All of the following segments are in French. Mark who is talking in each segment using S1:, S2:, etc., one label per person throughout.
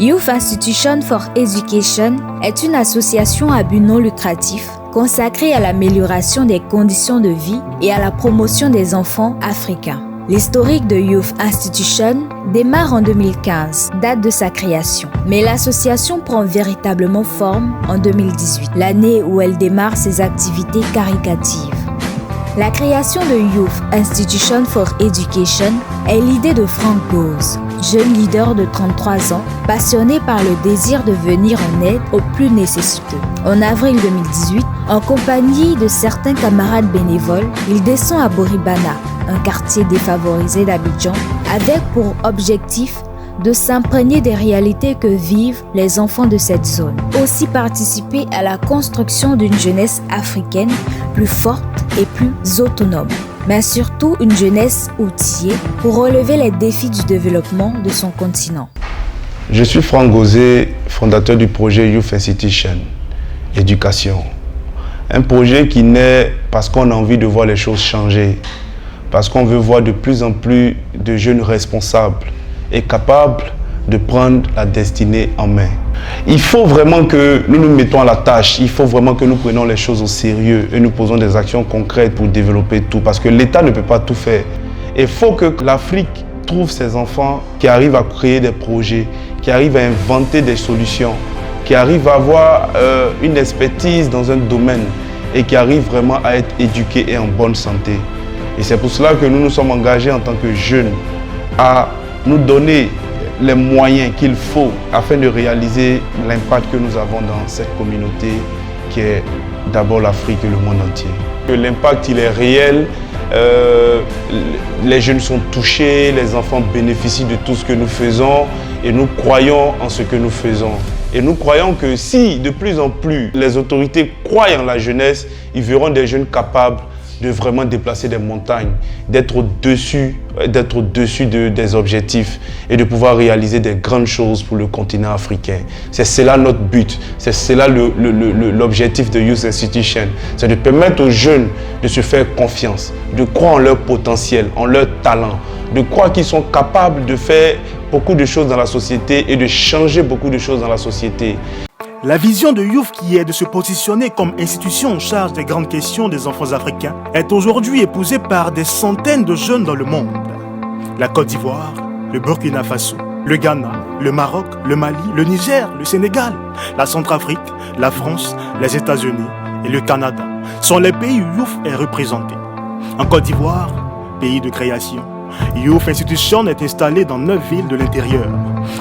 S1: Youth Institution for Education est une association à but non lucratif consacrée à l'amélioration des conditions de vie et à la promotion des enfants africains. L'historique de Youth Institution démarre en 2015, date de sa création. Mais l'association prend véritablement forme en 2018, l'année où elle démarre ses activités caricatives. La création de Youth Institution for Education est l'idée de Frank Goes, jeune leader de 33 ans, passionné par le désir de venir en aide aux plus nécessiteux. En avril 2018, en compagnie de certains camarades bénévoles, il descend à Boribana, un quartier défavorisé d'Abidjan, avec pour objectif de s'imprégner des réalités que vivent les enfants de cette zone. Aussi participer à la construction d'une jeunesse africaine plus forte et plus autonome, mais surtout une jeunesse outillée pour relever les défis du développement de son continent.
S2: Je suis Franck Gauzé, fondateur du projet Youth Institution, Éducation. Un projet qui naît parce qu'on a envie de voir les choses changer, parce qu'on veut voir de plus en plus de jeunes responsables et capables de prendre la destinée en main. Il faut vraiment que nous nous mettons à la tâche, il faut vraiment que nous prenions les choses au sérieux et nous posons des actions concrètes pour développer tout, parce que l'État ne peut pas tout faire. Il faut que l'Afrique trouve ses enfants qui arrivent à créer des projets, qui arrivent à inventer des solutions, qui arrivent à avoir une expertise dans un domaine et qui arrivent vraiment à être éduqués et en bonne santé. Et c'est pour cela que nous nous sommes engagés en tant que jeunes à nous donner les moyens qu'il faut afin de réaliser l'impact que nous avons dans cette communauté qui est d'abord l'Afrique et le monde entier. L'impact il est réel, les jeunes sont touchés, les enfants bénéficient de tout ce que nous faisons et nous croyons en ce que nous faisons. Et nous croyons que si de plus en plus les autorités croient en la jeunesse, ils verront des jeunes capables de vraiment déplacer des montagnes, d'être au-dessus des objectifs et de pouvoir réaliser des grandes choses pour le continent africain. C'est cela notre but, c'est cela l'objectif de Youth Institution, c'est de permettre aux jeunes de se faire confiance, de croire en leur potentiel, en leur talent, de croire qu'ils sont capables de faire beaucoup de choses dans la société et de changer beaucoup de choses dans la société.
S3: La vision de Youth, qui est de se positionner comme institution en charge des grandes questions des enfants africains, est aujourd'hui épousée par des centaines de jeunes dans le monde. La Côte d'Ivoire, le Burkina Faso, le Ghana, le Maroc, le Mali, le Niger, le Sénégal, la Centrafrique, la France, les États-Unis et le Canada sont les pays où Youth est représenté. En Côte d'Ivoire, pays de création, Youth Institution est installée dans 9 villes de l'intérieur.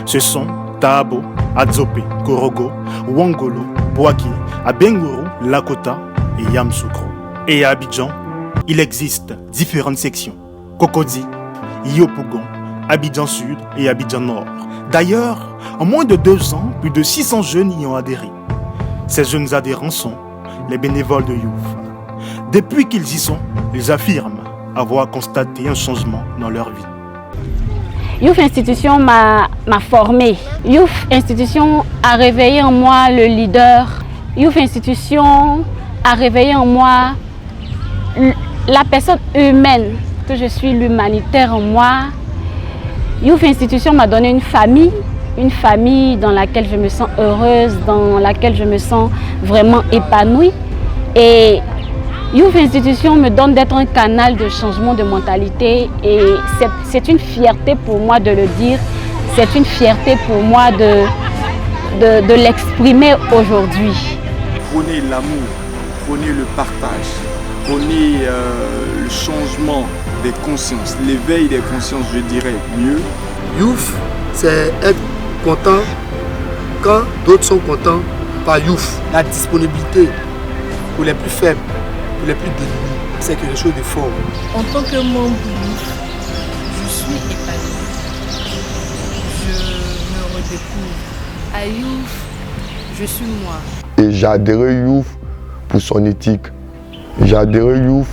S3: Ce sont Tabo, Adzopé, Korogo, Ouangolo, Bouaké, Abengourou, Lakota et Yamoussoukro. Et à Abidjan, il existe différentes sections. Cocody, Yopougon, Abidjan Sud et Abidjan Nord. D'ailleurs, en moins de 2 ans, plus de 600 jeunes y ont adhéré. Ces jeunes adhérents sont les bénévoles de Youth. Depuis qu'ils y sont, ils affirment avoir constaté un changement dans leur vie.
S4: Youth Institution m'a formé. Youth Institution a réveillé en moi le leader. Youth Institution a réveillé en moi la personne humaine, que je suis, l'humanitaire en moi. Youth Institution m'a donné une famille dans laquelle je me sens heureuse, dans laquelle je me sens vraiment épanouie. Et Youth Institution me donne d'être un canal de changement de mentalité et c'est une fierté pour moi de le dire, c'est une fierté pour moi de l'exprimer aujourd'hui.
S5: Prenez l'amour, prenez le partage, prenez le changement des consciences, l'éveil des consciences, je dirais mieux.
S6: Youth, c'est être content quand d'autres sont contents par Youth. La disponibilité pour les plus faibles, pour les plus démunis, c'est quelque chose de fort.
S7: En tant que membre du Youth, je suis épanouie. Je me redécouvre. À Youth, je suis moi.
S8: Et j'ai adhéré Youth pour son éthique. J'ai adhéré Youth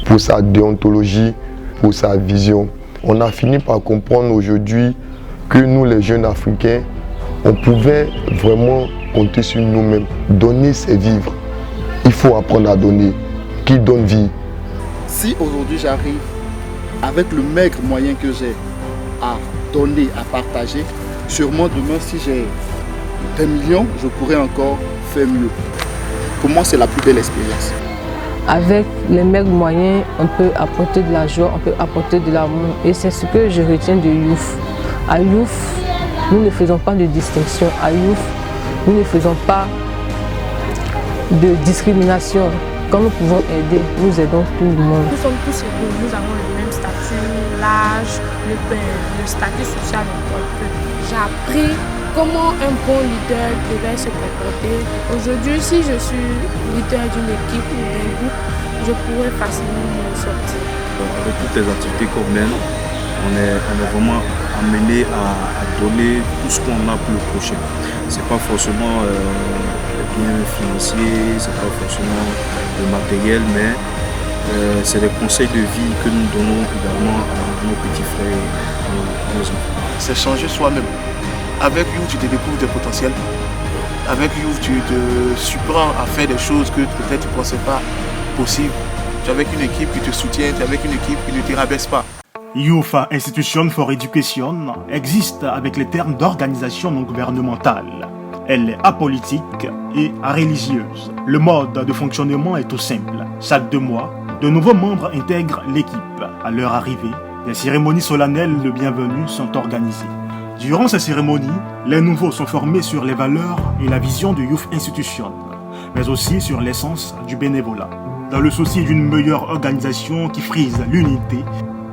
S8: pour sa déontologie, pour sa vision. On a fini par comprendre aujourd'hui que nous, les jeunes Africains, on pouvait vraiment compter sur nous-mêmes. Donner, c'est vivre. Il faut apprendre à donner. Qui donne vie.
S5: Si aujourd'hui j'arrive, avec le maigre moyen que j'ai, à donner, à partager,
S6: Sûrement demain, si j'ai des millions, je pourrais encore faire mieux. Pour moi, c'est la plus belle expérience.
S9: Avec les maigres moyens, on peut apporter de la joie, on peut apporter de l'amour. Et c'est ce que je retiens de Youth. À Youth, nous ne faisons pas de distinction. À Youth, nous ne faisons pas de discrimination. Quand nous pouvons aider, nous aidons tout le monde.
S10: Nous sommes tous égaux, nous avons le même statut, l'âge, le statut social importe peu. J'ai appris comment un bon leader devait se comporter. Aujourd'hui, si je suis leader d'une équipe ou d'un groupe, je pourrais facilement m'en sortir.
S11: Avec toutes les activités qu'on mène, on est vraiment amené à donner tout ce qu'on a pour le prochain. Ce n'est pas forcément les biens financiers, ce n'est pas forcément le matériel, mais c'est des conseils de vie que nous donnons également à nos petits frères et à nos enfants.
S6: C'est changer soi-même. Avec Youth, tu te découvres des potentiels. Avec Youth, tu te surprends à faire des choses que peut-être tu ne pensais pas possibles. Tu es avec une équipe qui te soutient, tu es avec une équipe qui ne te rabaisse pas.
S3: Youth Institution for Education existe avec les termes d'organisation non gouvernementale. Elle est apolitique et religieuse. Le mode de fonctionnement est tout simple. Chaque 2 mois, de nouveaux membres intègrent l'équipe. À leur arrivée, des cérémonies solennelles de bienvenue sont organisées. Durant ces cérémonies, les nouveaux sont formés sur les valeurs et la vision de Youth Institution, mais aussi sur l'essence du bénévolat. Dans le souci d'une meilleure organisation qui frise l'unité,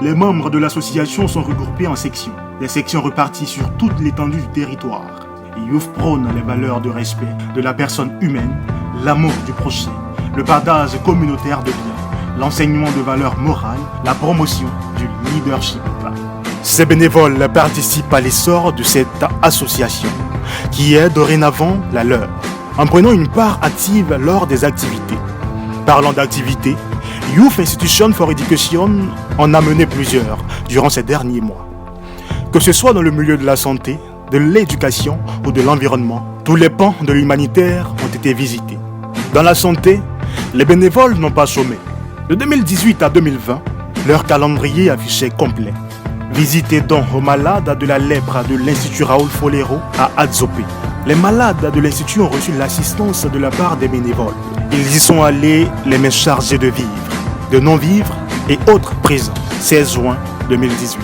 S3: les membres de l'association sont regroupés en sections. Des sections reparties sur toute l'étendue du territoire. Et Youth prône les valeurs de respect de la personne humaine, l'amour du prochain, le partage communautaire de biens, l'enseignement de valeurs morales, la promotion du leadership. Ces bénévoles participent à l'essor de cette association, qui est dorénavant la leur, en prenant une part active lors des activités. Parlant d'activités, Youth Institution for Education en a mené plusieurs durant ces derniers mois. Que ce soit dans le milieu de la santé, de l'éducation ou de l'environnement, tous les pans de l'humanitaire ont été visités. Dans la santé, les bénévoles n'ont pas chômé. De 2018 à 2020, leur calendrier affichait complet. Visite donc aux malades de la lèpre de l'Institut Raoul Folero à Adzopé. Les malades de l'Institut ont reçu l'assistance de la part des bénévoles. Ils y sont allés les mains chargées de vivres, de non-vivres et autres présents. 16 juin 2018.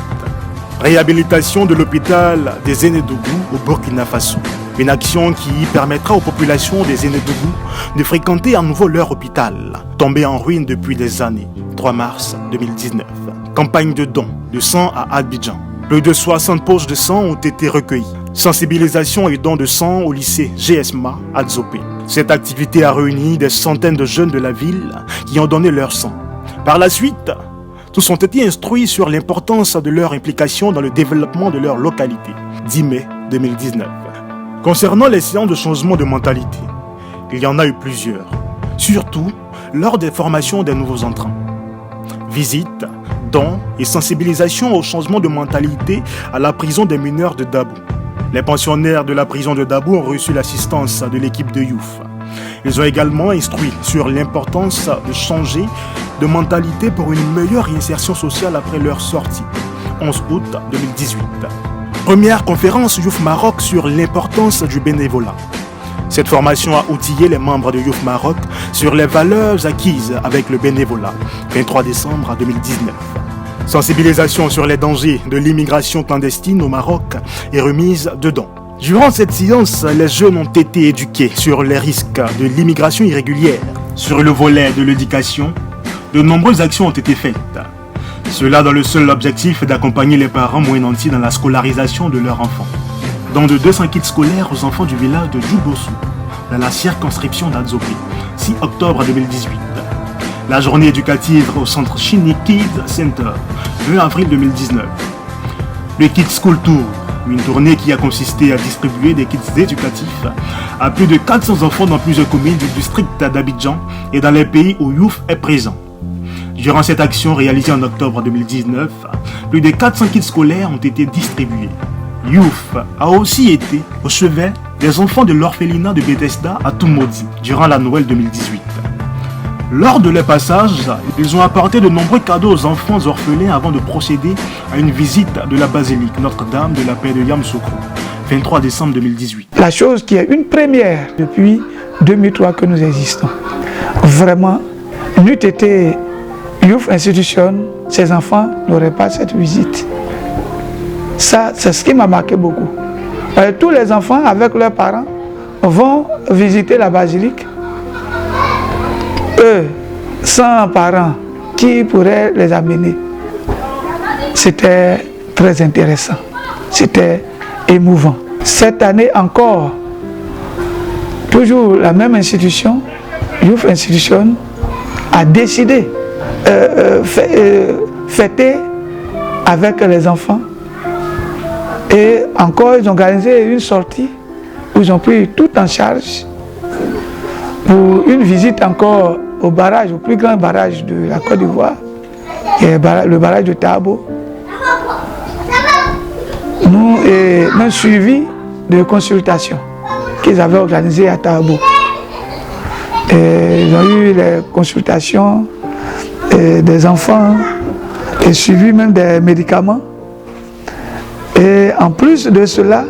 S3: Réhabilitation de l'hôpital des Ennedougou au Burkina Faso. Une action qui permettra aux populations des Ennedougou de fréquenter à nouveau leur hôpital, tombé en ruine depuis des années. 3 mars 2019. Campagne de dons de sang à Abidjan. Plus de 60 poches de sang ont été recueillies. Sensibilisation et dons de sang au lycée GSMA à Adzopé. Cette activité a réuni des centaines de jeunes de la ville qui ont donné leur sang. Par la suite, tous ont été instruits sur l'importance de leur implication dans le développement de leur localité. 10 mai 2019. Concernant les séances de changement de mentalité, il y en a eu plusieurs, surtout lors des formations des nouveaux entrants. Visites, dons et sensibilisation au changement de mentalité à la prison des mineurs de Dabou. Les pensionnaires de la prison de Dabou ont reçu l'assistance de l'équipe de Youth. Ils ont également instruit sur l'importance de changer de mentalité pour une meilleure réinsertion sociale après leur sortie. 11 août 2018. Première conférence Youth Maroc sur l'importance du bénévolat. Cette formation a outillé les membres de Youth Maroc sur les valeurs acquises avec le bénévolat. 23 décembre 2019. Sensibilisation sur les dangers de l'immigration clandestine au Maroc et remise de dons. Durant cette séance, les jeunes ont été éduqués sur les risques de l'immigration irrégulière. Sur le volet de l'éducation, de nombreuses actions ont été faites. Cela dans le seul objectif d'accompagner les parents moins nantis dans la scolarisation de leurs enfants. Don de 200 kits scolaires aux enfants du village de Djoubossou, dans la circonscription d'Adzopé, 6 octobre 2018. La journée éducative au centre Chini Kids Center, 2 avril 2019. Le Kids School Tour, une tournée qui a consisté à distribuer des kits éducatifs à plus de 400 enfants dans plusieurs communes du district d'Abidjan et dans les pays où Youth est présent. Durant cette action réalisée en octobre 2019, plus de 400 kits scolaires ont été distribués. Youth a aussi été au chevet des enfants de l'orphelinat de Bethesda à Toumodi durant la Noël 2018. Lors de leur passage, ils ont apporté de nombreux cadeaux aux enfants orphelins avant de procéder à une visite de la basilique Notre-Dame de la Paix de Yamoussoukro, 23 décembre 2018.
S12: La chose qui est une première depuis 2003 que nous existons. Vraiment, n'eût été Youth Institution, ces enfants n'auraient pas cette visite. Ça, c'est ce qui m'a marqué beaucoup. Tous les enfants, avec leurs parents, vont visiter la basilique. Eux, sans parents, qui pourraient les amener? C'était très intéressant. C'était émouvant. Cette année encore, toujours la même institution, Youth Institution, a décidé fêter avec les enfants. Et encore, ils ont organisé une sortie où ils ont pris tout en charge pour une visite encore au barrage, au plus grand barrage de la Côte d'Ivoire, qui est le barrage de Tabo. Nous, et un suivi de consultation qu'ils avaient organisé à Tabo. Ils ont eu les consultations des enfants et suivi même des médicaments. Et en plus de cela,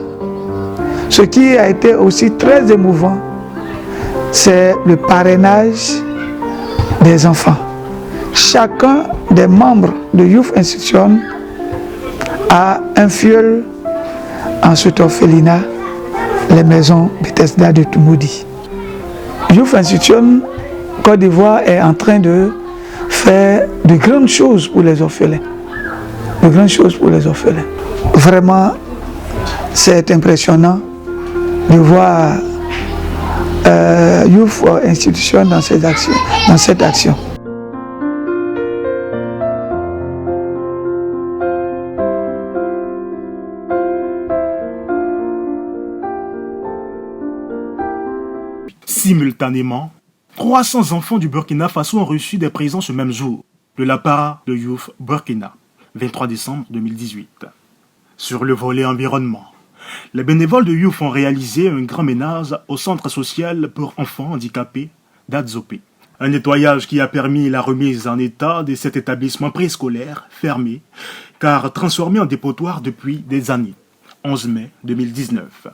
S12: ce qui a été aussi très émouvant, c'est le parrainage des enfants. Chacun des membres de Youth Institution a un filleul en cet orphelinat, les maisons Bethesda de Toumoudi. Youth Institution Côte d'Ivoire est en train de faire de grandes choses pour les orphelins. De grandes choses pour les orphelins. Vraiment, c'est impressionnant de voir Youth Institution dans cette action.
S3: Simultanément, 300 enfants du Burkina Faso ont reçu des présents ce même jour de la part de Youth Burkina, 23 décembre 2018. Sur le volet environnement, les bénévoles de Youth ont réalisé un grand ménage au centre social pour enfants handicapés d'Adzopé. Un nettoyage qui a permis la remise en état de cet établissement préscolaire fermé, car transformé en dépotoir depuis des années, 11 mai 2019.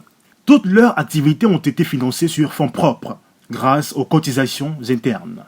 S3: Toutes leurs activités ont été financées sur fonds propres, grâce aux cotisations internes.